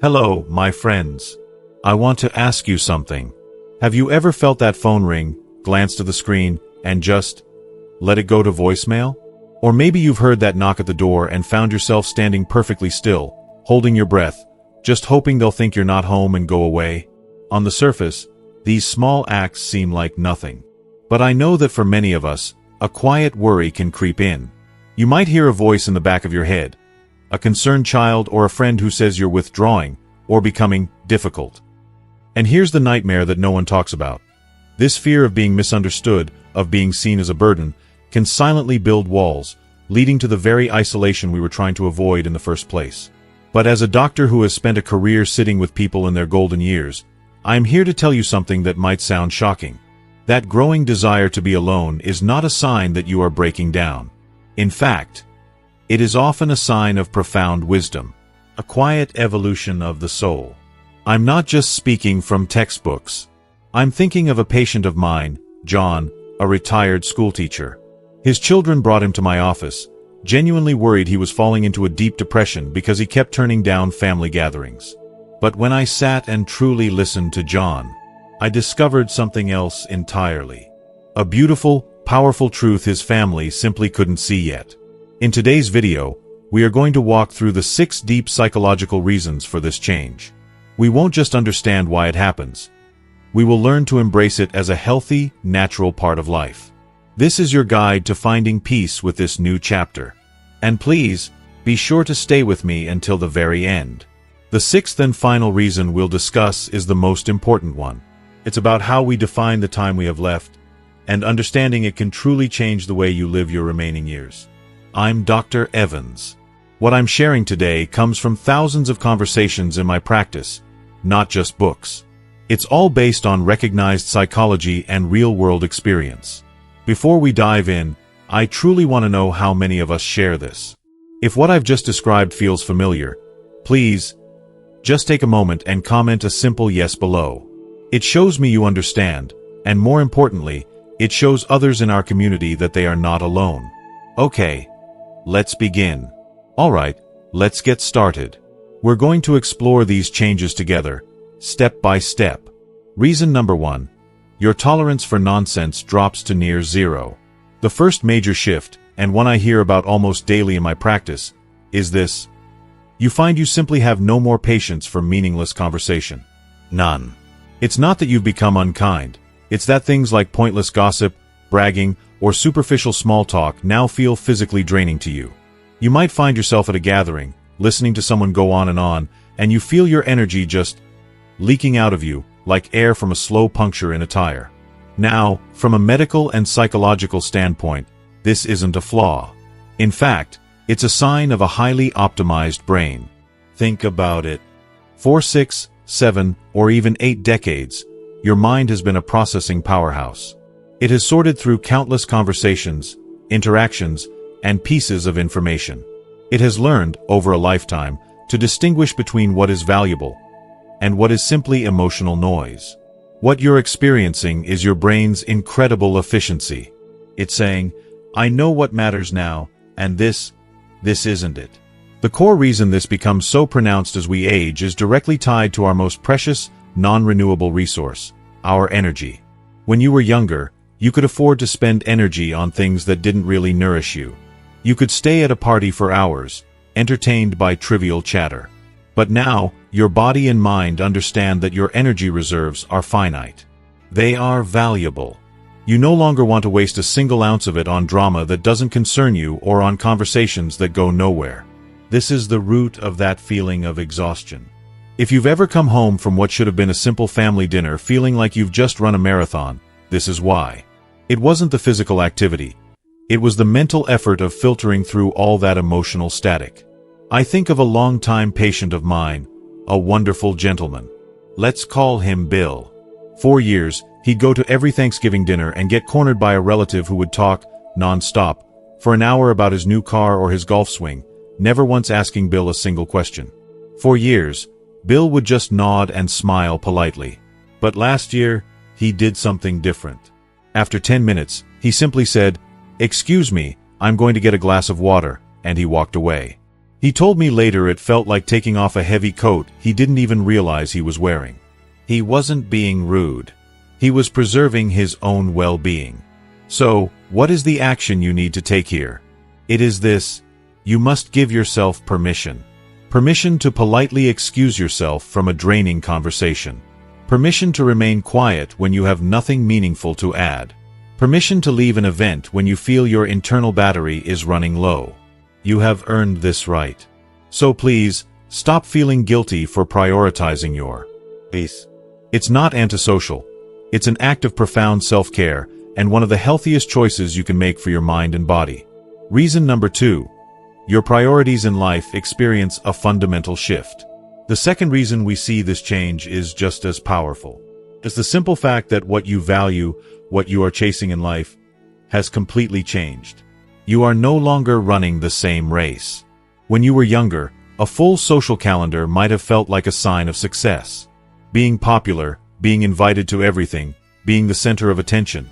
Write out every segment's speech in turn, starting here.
Hello, my friends. I want to ask you something. Have you ever felt that phone ring, glanced at the screen, and just let it go to voicemail? Or maybe you've heard that knock at the door and found yourself standing perfectly still, holding your breath, just hoping they'll think you're not home and go away? On the surface, these small acts seem like nothing. But I know that for many of us, a quiet worry can creep in. You might hear a voice in the back of your head, a concerned child or a friend who says you're withdrawing or becoming difficult. And here's the nightmare that no one talks about. This fear of being misunderstood, of being seen as a burden, can silently build walls, leading to the very isolation we were trying to avoid in the first place. But as a doctor who has spent a career sitting with people in their golden years, I'm here to tell you something that might sound shocking. That growing desire to be alone is not a sign that you are breaking down. In fact, it is often a sign of profound wisdom, a quiet evolution of the soul. I'm not just speaking from textbooks. I'm thinking of a patient of mine, John, a retired schoolteacher. His children brought him to my office, genuinely worried he was falling into a deep depression because he kept turning down family gatherings. But when I sat and truly listened to John, I discovered something else entirely. A beautiful, powerful truth his family simply couldn't see yet. In today's video, we are going to walk through the 6 deep psychological reasons for this change. We won't just understand why it happens. We will learn to embrace it as a healthy, natural part of life. This is your guide to finding peace with this new chapter. And please, be sure to stay with me until the very end. The 6th and final reason we'll discuss is the most important one. It's about how we define the time we have left, and understanding it can truly change the way you live your remaining years. I'm Dr. Evans. What I'm sharing today comes from thousands of conversations in my practice, not just books. It's all based on recognized psychology and real-world experience. Before we dive in, I truly want to know how many of us share this. If what I've just described feels familiar, please, just take a moment and comment a simple yes below. It shows me you understand, and more importantly, it shows others in our community that they are not alone. Okay, let's begin. Alright, let's get started. We're going to explore these changes together, step by step. Reason number 1. Your tolerance for nonsense drops to near zero. The first major shift, and one I hear about almost daily in my practice, is this. You find you simply have no more patience for meaningless conversation. None. It's not that you've become unkind. It's that things like pointless gossip, bragging, or superficial small talk now feel physically draining to you. You might find yourself at a gathering, listening to someone go on, and you feel your energy just leaking out of you, like air from a slow puncture in a tire. Now, from a medical and psychological standpoint, this isn't a flaw. In fact, it's a sign of a highly optimized brain. Think about it. For 6, 7, or even 8 decades, your mind has been a processing powerhouse. It has sorted through countless conversations, interactions, and pieces of information. It has learned, over a lifetime, to distinguish between what is valuable and what is simply emotional noise. What you're experiencing is your brain's incredible efficiency. It's saying, I know what matters now, and this isn't it. The core reason this becomes so pronounced as we age is directly tied to our most precious, non-renewable resource, our energy. When you were younger, you could afford to spend energy on things that didn't really nourish you. You could stay at a party for hours, entertained by trivial chatter. But now, your body and mind understand that your energy reserves are finite. They are valuable. You no longer want to waste a single ounce of it on drama that doesn't concern you or on conversations that go nowhere. This is the root of that feeling of exhaustion. If you've ever come home from what should have been a simple family dinner feeling like you've just run a marathon, this is why. It wasn't the physical activity. It was the mental effort of filtering through all that emotional static. I think of a longtime patient of mine, a wonderful gentleman. Let's call him Bill. For years, he'd go to every Thanksgiving dinner and get cornered by a relative who would talk, non-stop, for an hour about his new car or his golf swing, never once asking Bill a single question. For years, Bill would just nod and smile politely. But last year, he did something different. After 10 minutes, he simply said, "Excuse me, I'm going to get a glass of water," and he walked away. He told me later it felt like taking off a heavy coat he didn't even realize he was wearing. He wasn't being rude. He was preserving his own well-being. So, what is the action you need to take here? It is this: you must give yourself permission. Permission to politely excuse yourself from a draining conversation. Permission to remain quiet when you have nothing meaningful to add. Permission to leave an event when you feel your internal battery is running low. You have earned this right. So please, stop feeling guilty for prioritizing your peace. It's not antisocial. It's an act of profound self-care, and one of the healthiest choices you can make for your mind and body. Reason number 2. Your priorities in life experience a fundamental shift. The second reason we see this change is just as powerful. It's the simple fact that what you value, what you are chasing in life, has completely changed. You are no longer running the same race. When you were younger, a full social calendar might have felt like a sign of success. Being popular, being invited to everything, being the center of attention.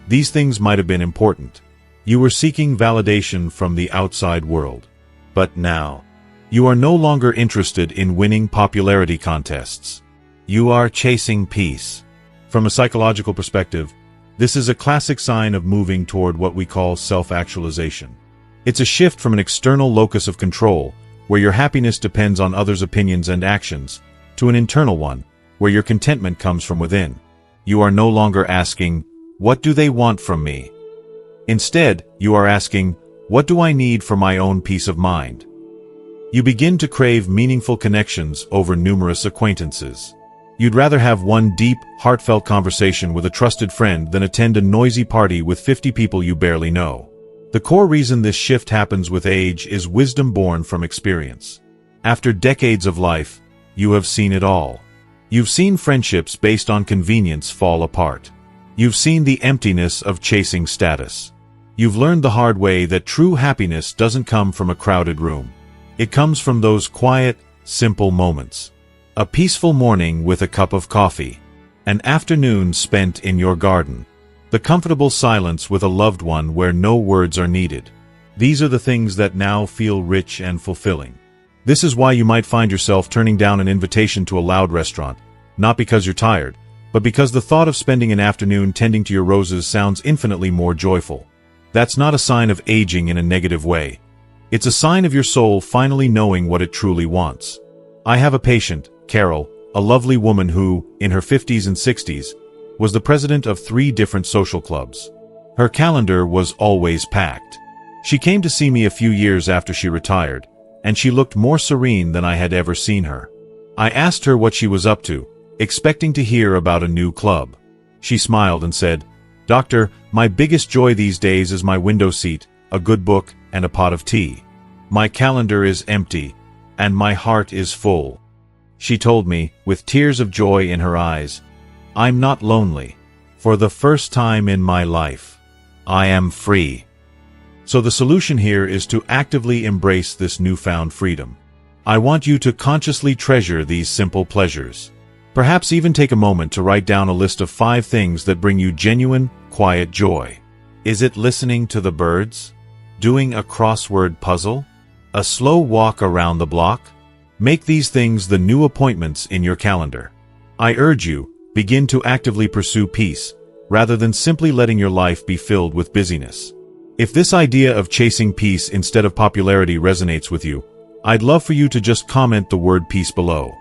These things might have been important. You were seeking validation from the outside world. But now, you are no longer interested in winning popularity contests. You are chasing peace. From a psychological perspective, this is a classic sign of moving toward what we call self-actualization. It's a shift from an external locus of control, where your happiness depends on others' opinions and actions, to an internal one, where your contentment comes from within. You are no longer asking, "What do they want from me?" Instead, you are asking, "What do I need for my own peace of mind?" You begin to crave meaningful connections over numerous acquaintances. You'd rather have one deep, heartfelt conversation with a trusted friend than attend a noisy party with 50 people you barely know. The core reason this shift happens with age is wisdom born from experience. After decades of life, you have seen it all. You've seen friendships based on convenience fall apart. You've seen the emptiness of chasing status. You've learned the hard way that true happiness doesn't come from a crowded room. It comes from those quiet, simple moments. A peaceful morning with a cup of coffee. An afternoon spent in your garden. The comfortable silence with a loved one where no words are needed. These are the things that now feel rich and fulfilling. This is why you might find yourself turning down an invitation to a loud restaurant, not because you're tired, but because the thought of spending an afternoon tending to your roses sounds infinitely more joyful. That's not a sign of aging in a negative way. It's a sign of your soul finally knowing what it truly wants. I have a patient, Carol, a lovely woman who, in her 50s and 60s, was the president of 3 different social clubs. Her calendar was always packed. She came to see me a few years after she retired, and she looked more serene than I had ever seen her. I asked her what she was up to, expecting to hear about a new club. She smiled and said, "Doctor, my biggest joy these days is my window seat, a good book, and a pot of tea. My calendar is empty, and my heart is full." She told me, with tears of joy in her eyes, "I'm not lonely. For the first time in my life, I am free." So the solution here is to actively embrace this newfound freedom. I want you to consciously treasure these simple pleasures. Perhaps even take a moment to write down a list of 5 things that bring you genuine, quiet joy. Is it listening to the birds? Doing a crossword puzzle? A slow walk around the block? Make these things the new appointments in your calendar. I urge you, begin to actively pursue peace, rather than simply letting your life be filled with busyness. If this idea of chasing peace instead of popularity resonates with you, I'd love for you to just comment the word peace below.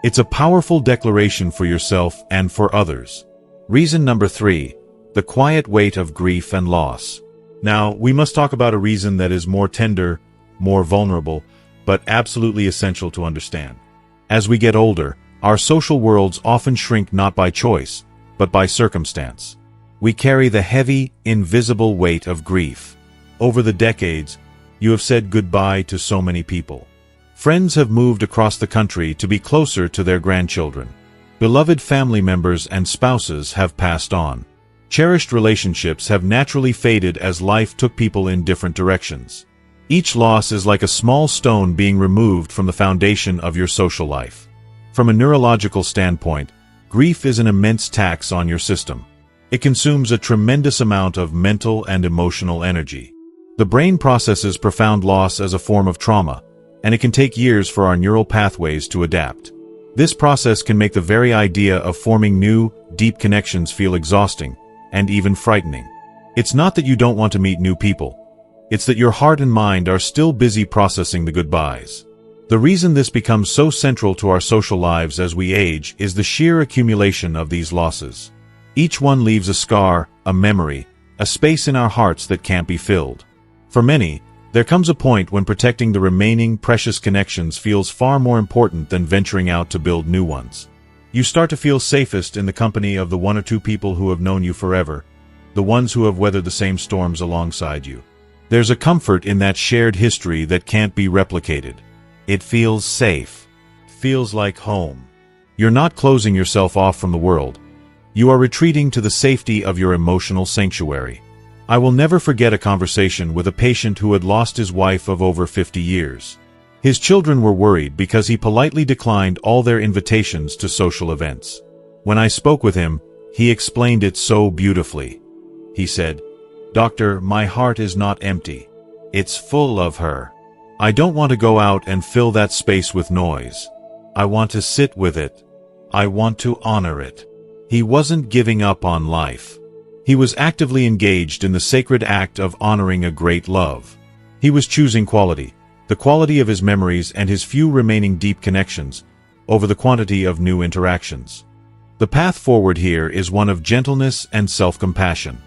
It's a powerful declaration for yourself and for others. Reason number 3, the quiet weight of grief and loss. Now, we must talk about a reason that is more tender, more vulnerable, but absolutely essential to understand. As we get older, our social worlds often shrink not by choice, but by circumstance. We carry the heavy, invisible weight of grief. Over the decades, you have said goodbye to so many people. Friends have moved across the country to be closer to their grandchildren. Beloved family members and spouses have passed on. Cherished relationships have naturally faded as life took people in different directions. Each loss is like a small stone being removed from the foundation of your social life. From a neurological standpoint, grief is an immense tax on your system. It consumes a tremendous amount of mental and emotional energy. The brain processes profound loss as a form of trauma, and it can take years for our neural pathways to adapt. This process can make the very idea of forming new, deep connections feel exhausting, and even frightening. It's not that you don't want to meet new people. It's that your heart and mind are still busy processing the goodbyes. The reason this becomes so central to our social lives as we age is the sheer accumulation of these losses. Each one leaves a scar, a memory, a space in our hearts that can't be filled. For many, there comes a point when protecting the remaining precious connections feels far more important than venturing out to build new ones. You start to feel safest in the company of the one or two people who have known you forever, the ones who have weathered the same storms alongside you. There's a comfort in that shared history that can't be replicated. It feels safe. Feels like home. You're not closing yourself off from the world. You are retreating to the safety of your emotional sanctuary. I will never forget a conversation with a patient who had lost his wife of over 50 years. His children were worried because he politely declined all their invitations to social events. When I spoke with him, he explained it so beautifully. He said, "Doctor, my heart is not empty. It's full of her. I don't want to go out and fill that space with noise. I want to sit with it. I want to honor it." He wasn't giving up on life. He was actively engaged in the sacred act of honoring a great love. He was choosing quality, the quality of his memories and his few remaining deep connections, over the quantity of new interactions. The path forward here is one of gentleness and self-compassion.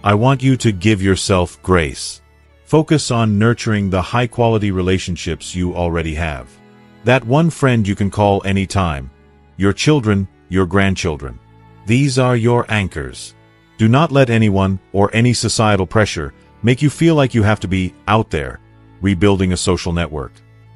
I want you to give yourself grace. Focus on nurturing the high-quality relationships you already have. That one friend you can call anytime. Your children, your grandchildren. These are your anchors. Do not let anyone, or any societal pressure, make you feel like you have to be out there, rebuilding a social network.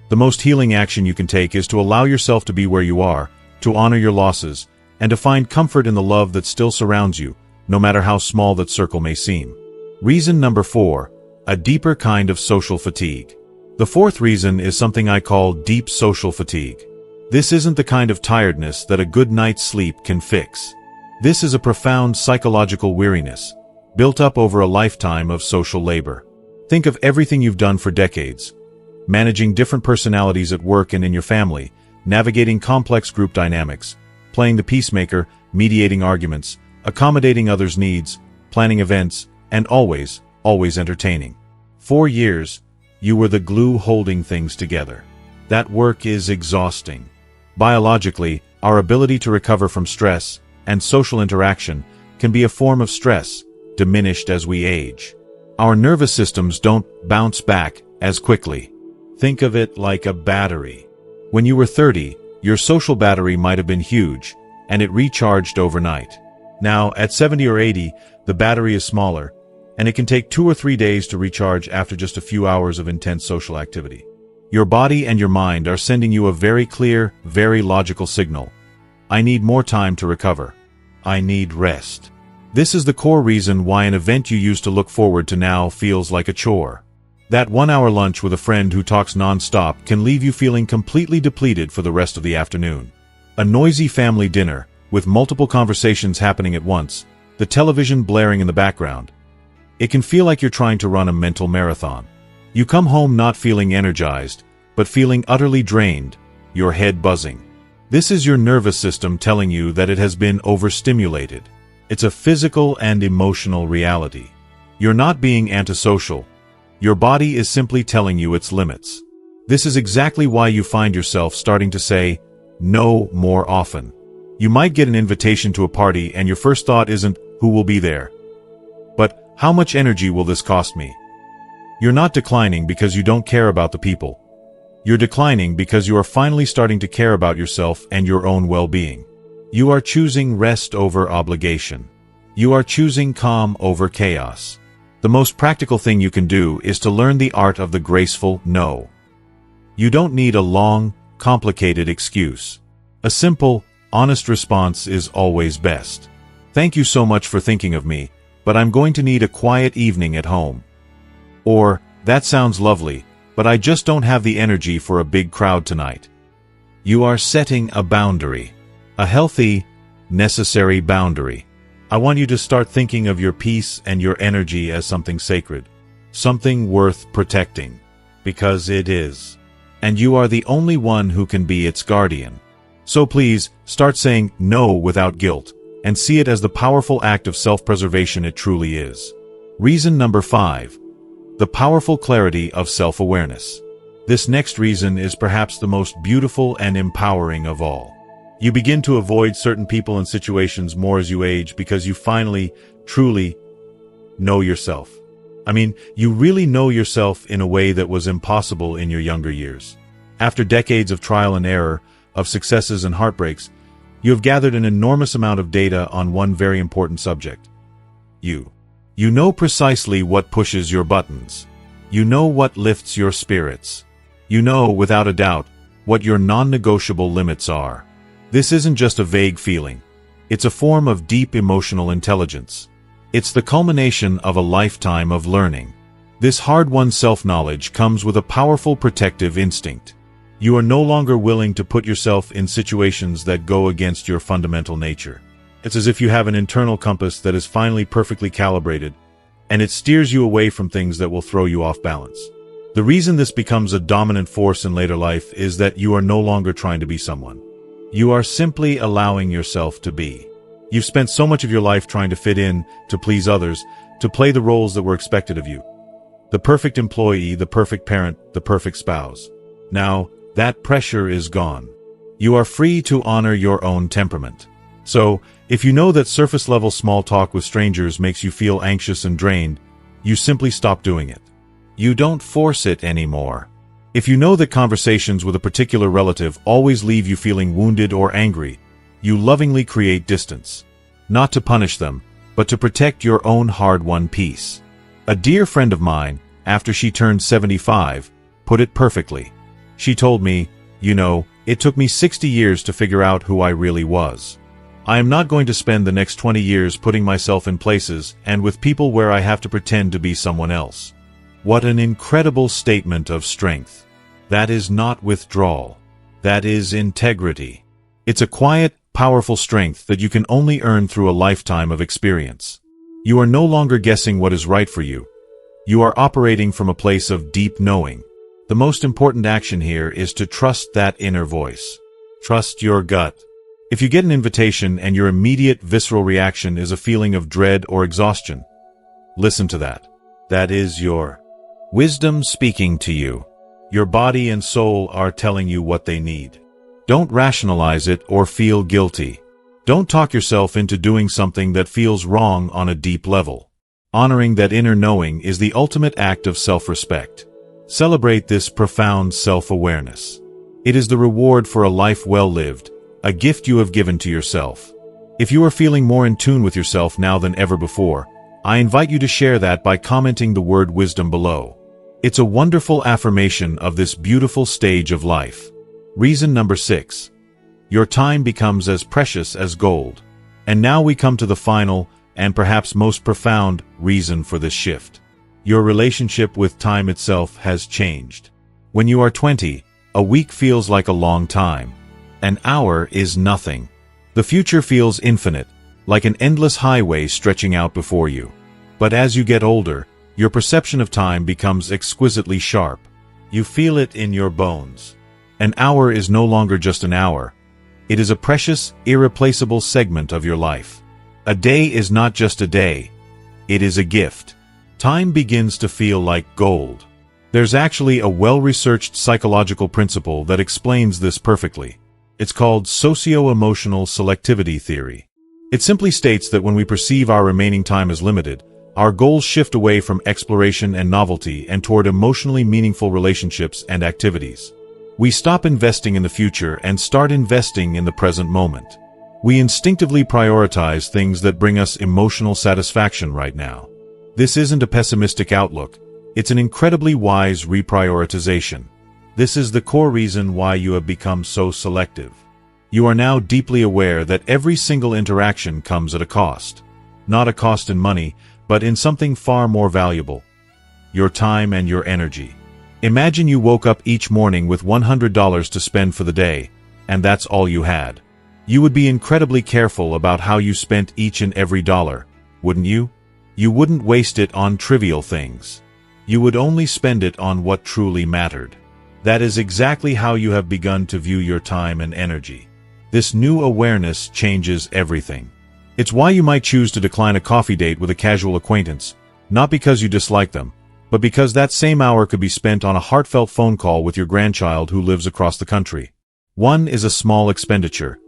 The most healing action you can take is to allow yourself to be where you are, to honor your losses, and to find comfort in the love that still surrounds you, no matter how small that circle may seem. Reason number 4. A deeper kind of social fatigue. The fourth reason is something I call deep social fatigue. This isn't the kind of tiredness that a good night's sleep can fix. This is a profound psychological weariness, built up over a lifetime of social labor. Think of everything you've done for decades. Managing different personalities at work and in your family, navigating complex group dynamics, playing the peacemaker, mediating arguments, accommodating others' needs, planning events, and always entertaining. 4 years, you were the glue holding things together. That work is exhausting. Biologically, our ability to recover from stress and social interaction can be a form of stress, diminished as we age. Our nervous systems don't bounce back as quickly. Think of it like a battery. When you were 30, your social battery might have been huge, and it recharged overnight. Now, at 70 or 80, the battery is smaller, and it can take 2 or 3 days to recharge after just a few hours of intense social activity. Your body and your mind are sending you a very clear, very logical signal. I need more time to recover. I need rest. This is the core reason why an event you used to look forward to now feels like a chore. That 1-hour lunch with a friend who talks non-stop can leave you feeling completely depleted for the rest of the afternoon. A noisy family dinner, with multiple conversations happening at once, the television blaring in the background. It can feel like you're trying to run a mental marathon. You come home not feeling energized, but feeling utterly drained, your head buzzing. This is your nervous system telling you that it has been overstimulated. It's a physical and emotional reality. You're not being antisocial. Your body is simply telling you its limits. This is exactly why you find yourself starting to say no more often. You might get an invitation to a party and your first thought isn't, who will be there? But, how much energy will this cost me? You're not declining because you don't care about the people. You're declining because you are finally starting to care about yourself and your own well-being. You are choosing rest over obligation. You are choosing calm over chaos. The most practical thing you can do is to learn the art of the graceful no. You don't need a long, complicated excuse. A simple, honest response is always best. Thank you so much for thinking of me, but I'm going to need a quiet evening at home. Or, that sounds lovely, but I just don't have the energy for a big crowd tonight. You are setting a boundary. A healthy, necessary boundary. I want you to start thinking of your peace and your energy as something sacred. Something worth protecting. Because it is. and you are the only one who can be its guardian. So please, start saying no without guilt, and see it as the powerful act of self-preservation it truly is. Reason number 5. The powerful clarity of self-awareness. This next reason is perhaps the most beautiful and empowering of all. You begin to avoid certain people and situations more as you age because you finally, truly know yourself. I mean, you really know yourself in a way that was impossible in your younger years. After decades of trial and error, of successes and heartbreaks, you have gathered an enormous amount of data on one very important subject. You. You know precisely what pushes your buttons. You know what lifts your spirits. You know, without a doubt, what your non-negotiable limits are. This isn't just a vague feeling. It's a form of deep emotional intelligence. It's the culmination of a lifetime of learning. This hard-won self-knowledge comes with a powerful protective instinct. You are no longer willing to put yourself in situations that go against your fundamental nature. It's as if you have an internal compass that is finally perfectly calibrated, and it steers you away from things that will throw you off balance. The reason this becomes a dominant force in later life is that you are no longer trying to be someone. You are simply allowing yourself to be. You've spent so much of your life trying to fit in, to please others, to play the roles that were expected of you. The perfect employee, the perfect parent, the perfect spouse. Now, that pressure is gone. You are free to honor your own temperament. So, if you know that surface-level small talk with strangers makes you feel anxious and drained, you simply stop doing it. You don't force it anymore. If you know that conversations with a particular relative always leave you feeling wounded or angry, you lovingly create distance. Not to punish them, but to protect your own hard-won peace. A dear friend of mine, after she turned 75, put it perfectly. She told me, you know, it took me 60 years to figure out who I really was. I am not going to spend the next 20 years putting myself in places and with people where I have to pretend to be someone else. What an incredible statement of strength. That is not withdrawal. That is integrity. It's a quiet, powerful strength that you can only earn through a lifetime of experience. You are no longer guessing what is right for you. You are operating from a place of deep knowing. The most important action here is to trust that inner voice. Trust your gut. If you get an invitation and your immediate visceral reaction is a feeling of dread or exhaustion, listen to that. That is your wisdom speaking to you. Your body and soul are telling you what they need. Don't rationalize it or feel guilty. Don't talk yourself into doing something that feels wrong on a deep level. Honoring that inner knowing is the ultimate act of self-respect. Celebrate this profound self-awareness. It is the reward for a life well lived, a gift you have given to yourself. If you are feeling more in tune with yourself now than ever before, I invite you to share that by commenting the word wisdom below. It's a wonderful affirmation of this beautiful stage of life. Reason number 6. Your time becomes as precious as gold. And now we come to the final, and perhaps most profound, reason for this shift. Your relationship with time itself has changed. When you are 20, a week feels like a long time. An hour is nothing. The future feels infinite, like an endless highway stretching out before you. But as you get older, your perception of time becomes exquisitely sharp. You feel it in your bones. An hour is no longer just an hour. It is a precious, irreplaceable segment of your life. A day is not just a day. It is a gift. Time begins to feel like gold. There's actually a well-researched psychological principle that explains this perfectly. It's called socio-emotional selectivity theory. It simply states that when we perceive our remaining time as limited, our goals shift away from exploration and novelty and toward emotionally meaningful relationships and activities. We stop investing in the future and start investing in the present moment. We instinctively prioritize things that bring us emotional satisfaction right now. This isn't a pessimistic outlook. It's an incredibly wise reprioritization. This is the core reason why you have become so selective. You are now deeply aware that every single interaction comes at a cost. Not a cost in money, but in something far more valuable. Your time and your energy. Imagine you woke up each morning with $100 to spend for the day, and that's all you had. You would be incredibly careful about how you spent each and every dollar, wouldn't you? You wouldn't waste it on trivial things. You would only spend it on what truly mattered. That is exactly how you have begun to view your time and energy. This new awareness changes everything. It's why you might choose to decline a coffee date with a casual acquaintance, not because you dislike them, but because that same hour could be spent on a heartfelt phone call with your grandchild who lives across the country. One is a small expenditure.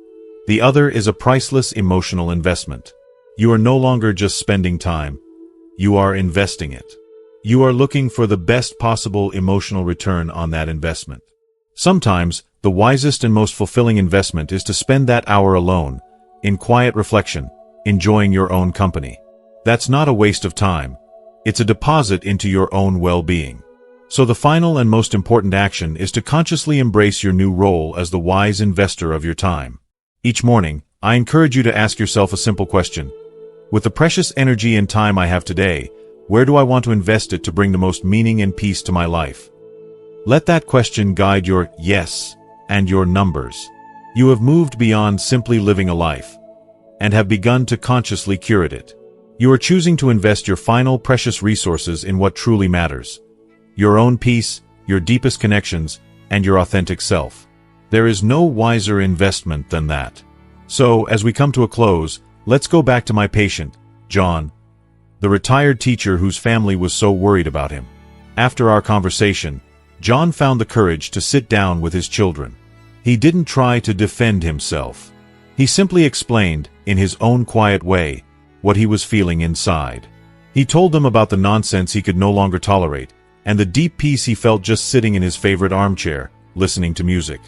The other is a priceless emotional investment. You are no longer just spending time. You are investing it. You are looking for the best possible emotional return on that investment. Sometimes, the wisest and most fulfilling investment is to spend that hour alone, in quiet reflection, enjoying your own company. That's not a waste of time. It's a deposit into your own well-being. So the final and most important action is to consciously embrace your new role as the wise investor of your time. Each morning, I encourage you to ask yourself a simple question. With the precious energy and time I have today, where do I want to invest it to bring the most meaning and peace to my life? Let that question guide your yes and your numbers. You have moved beyond simply living a life and have begun to consciously curate it. You are choosing to invest your final precious resources in what truly matters. Your own peace, your deepest connections, and your authentic self. There is no wiser investment than that. So, as we come to a close, let's go back to my patient, John, the retired teacher whose family was so worried about him. After our conversation, John found the courage to sit down with his children. He didn't try to defend himself. He simply explained, in his own quiet way, what he was feeling inside. He told them about the nonsense he could no longer tolerate, and the deep peace he felt just sitting in his favorite armchair, listening to music.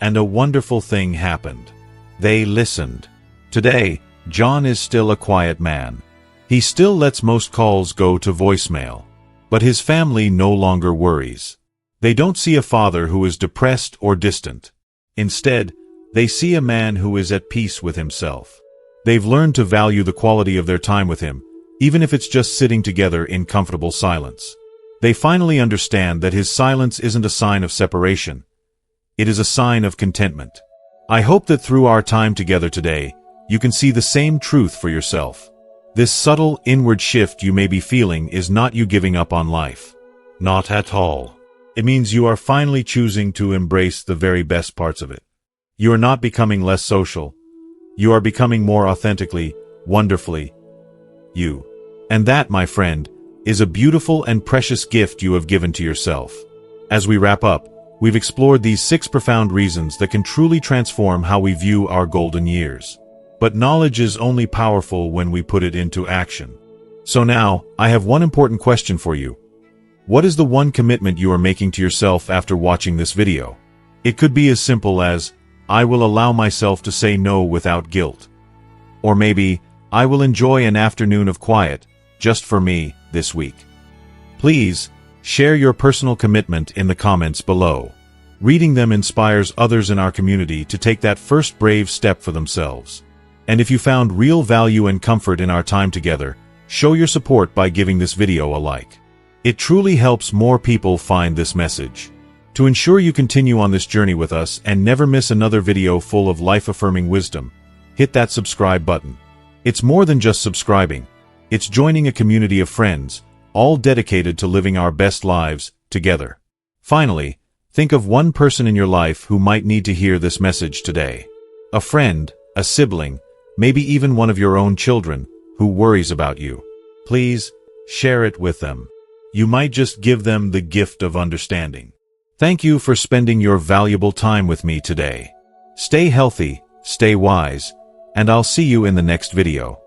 And a wonderful thing happened. They listened. Today, John is still a quiet man. He still lets most calls go to voicemail. But his family no longer worries. They don't see a father who is depressed or distant. Instead, they see a man who is at peace with himself. They've learned to value the quality of their time with him, even if it's just sitting together in comfortable silence. They finally understand that his silence isn't a sign of separation. It is a sign of contentment. I hope that through our time together today, you can see the same truth for yourself. This subtle inward shift you may be feeling is not you giving up on life. Not at all. It means you are finally choosing to embrace the very best parts of it. You are not becoming less social. You are becoming more authentically, wonderfully, you. And that, my friend, is a beautiful and precious gift you have given to yourself. As we wrap up, we've explored these 6 profound reasons that can truly transform how we view our golden years. But knowledge is only powerful when we put it into action. So now, I have one important question for you. What is the one commitment you are making to yourself after watching this video? It could be as simple as, I will allow myself to say no without guilt. Or maybe, I will enjoy an afternoon of quiet, just for me, this week. Please, share your personal commitment in the comments below. Reading them inspires others in our community to take that first brave step for themselves. And if you found real value and comfort in our time together, show your support by giving this video a like. It truly helps more people find this message. To ensure you continue on this journey with us and never miss another video full of life-affirming wisdom, hit that subscribe button. It's more than just subscribing. It's joining a community of friends, all dedicated to living our best lives together. Finally, think of one person in your life who might need to hear this message today. A friend, a sibling, maybe even one of your own children, who worries about you. Please, share it with them. You might just give them the gift of understanding. Thank you for spending your valuable time with me today. Stay healthy, stay wise, and I'll see you in the next video.